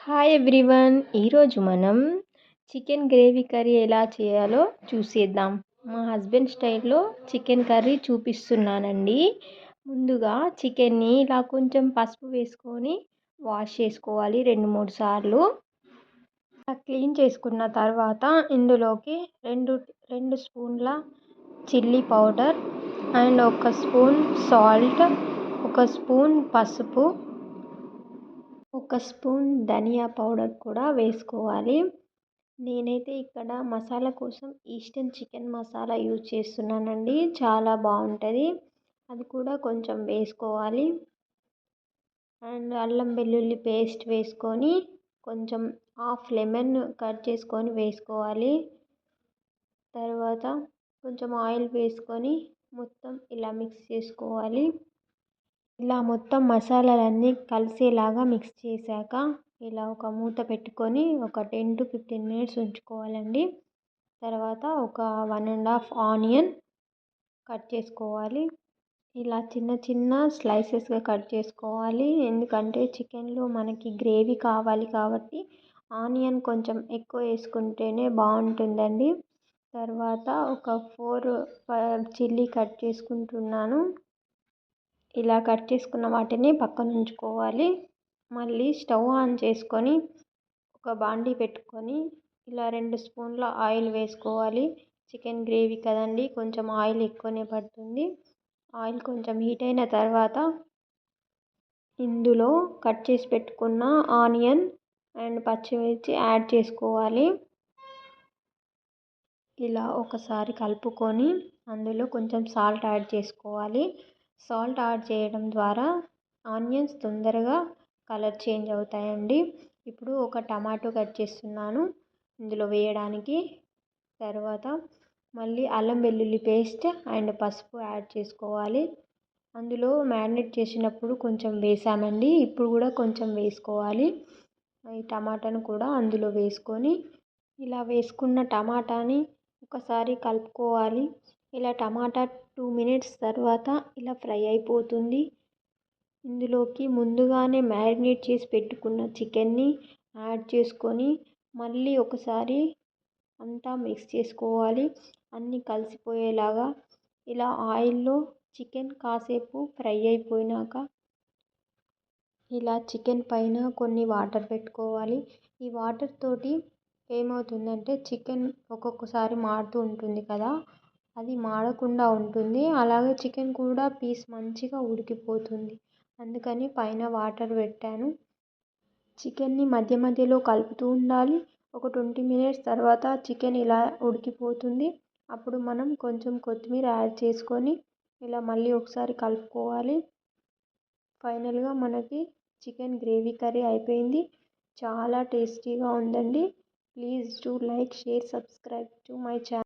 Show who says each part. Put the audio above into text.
Speaker 1: Hi everyone. ఈరోజు మనం chicken gravy curry ఎలా చేయాలో చూసేద్దాం. మా హస్బెండ్ స్టైల్లో చికెన్ కర్రీ చూపిస్తున్నానండి. ముందుగా చికెన్ని ఇలా కొంచెం పసుపు వేసుకొని వాష్ చేసుకోవాలి 2-3 సార్లు. క్లీన్ చేసుకున్న తర్వాత ఇందులోకి రెండు స్పూన్ల chilli powder and 1 spoon salt, 1 spoon పసుపు, 1 స్పూన్ ధనియా పౌడర్ కూడా వేసుకోవాలి. నేనైతే ఇక్కడ మసాలా కోసం ఈస్టర్న్ చికెన్ మసాలా యూజ్ చేస్తున్నానండి. చాలా బాగుంటుంది. అది కూడా కొంచెం వేసుకోవాలి. అండ్ అల్లం వెల్లుల్లి పేస్ట్ వేసుకొని కొంచెం హాఫ్ లెమన్ కట్ చేసుకొని వేసుకోవాలి. తర్వాత కొంచెం ఆయిల్ వేసుకొని మొత్తం ఇలా మిక్స్ చేసుకోవాలి. ఇలా మొత్తం మసాలాలన్నీ కలిసేలాగా మిక్స్ చేశాక ఇలా ఒక మూత పెట్టుకొని ఒక 10-15 మినిట్స్ ఉంచుకోవాలండి. తర్వాత ఒక 1.5 ఆనియన్ కట్ చేసుకోవాలి. ఇలా చిన్న చిన్న స్లైసెస్గా కట్ చేసుకోవాలి. ఎందుకంటే చికెన్లో మనకి గ్రేవీ కావాలి కాబట్టి ఆనియన్ కొంచెం ఎక్కువ వేసుకుంటేనే బాగుంటుందండి. తర్వాత ఒక 4 చిల్లీ కట్ చేసుకుంటున్నాను. ఇలా కట్ చేసుకున్న వాటిని పక్కన ఉంచుకోవాలి. మళ్ళీ స్టవ్ ఆన్ చేసుకొని ఒక బాండీ పెట్టుకొని ఇలా 2 స్పూన్ల ఆయిల్ వేసుకోవాలి. చికెన్ గ్రేవీ కదండి, కొంచెం ఆయిల్ ఎక్కువనే పడుతుంది. ఆయిల్ కొంచెం హీట్ అయిన తర్వాత ఇందులో కట్ చేసి పెట్టుకున్న ఆనియన్ అండ్ పచ్చిమిర్చి యాడ్ చేసుకోవాలి. ఇలా ఒకసారి కలుపుకొని అందులో కొంచెం సాల్ట్ యాడ్ చేసుకోవాలి. సాల్ట్ యాడ్ చేయడం ద్వారా ఆనియన్స్ తొందరగా కలర్ చేంజ్ అవుతాయండి. ఇప్పుడు ఒక టమాటో కట్ చేస్తున్నాను ఇందులో వేయడానికి. తర్వాత మళ్ళీ అల్లం వెల్లుల్లి పేస్ట్ అండ్ పసుపు యాడ్ చేసుకోవాలి. అందులో మ్యారినేట్ చేసినప్పుడు కొంచెం వేసామండి, ఇప్పుడు కూడా కొంచెం వేసుకోవాలి. ఈ టమాటాను కూడా అందులో వేసుకొని ఇలా వేసుకున్న టమాటాని ఒకసారి కలుపుకోవాలి. ఇలా టమాటా 2 మినిట్స్ తర్వాత ఇలా ఫ్రై అయిపోతుంది. ఇందులోకి ముందుగానే మ్యారినేట్ చేసి పెట్టుకున్న చికెన్ని యాడ్ చేసుకొని మళ్ళీ ఒకసారి అంతా మిక్స్ చేసుకోవాలి. అన్నీ కలిసిపోయేలాగా ఇలా ఆయిల్లో చికెన్ కాసేపు ఫ్రై అయిపోయినాక ఇలా చికెన్ పైన కొన్ని వాటర్ పెట్టుకోవాలి. ఈ వాటర్ తోటి ఏమవుతుందంటే చికెన్ ఒక్కొక్కసారి మాడుతూ ఉంటుంది కదా, అది మాడకుండా ఉంటుంది. అలాగే చికెన్ కూడా పీస్ మంచిగా ఉడికిపోతుంది. అందుకని పైన వాటర్ పెట్టాను. చికెన్ని మధ్య మధ్యలో కలుపుతూ ఉండాలి. ఒక 20 మినిట్స్ తర్వాత చికెన్ ఇలా ఉడికిపోతుంది. అప్పుడు మనం కొంచెం కొత్తిమీర యాడ్ చేసుకొని ఇలా మళ్ళీ ఒకసారి కలుపుకోవాలి. ఫైనల్గా మనకి చికెన్ గ్రేవీ కర్రీ అయిపోయింది. చాలా టేస్టీగా ఉందండి. Please do like, share, subscribe to my channel.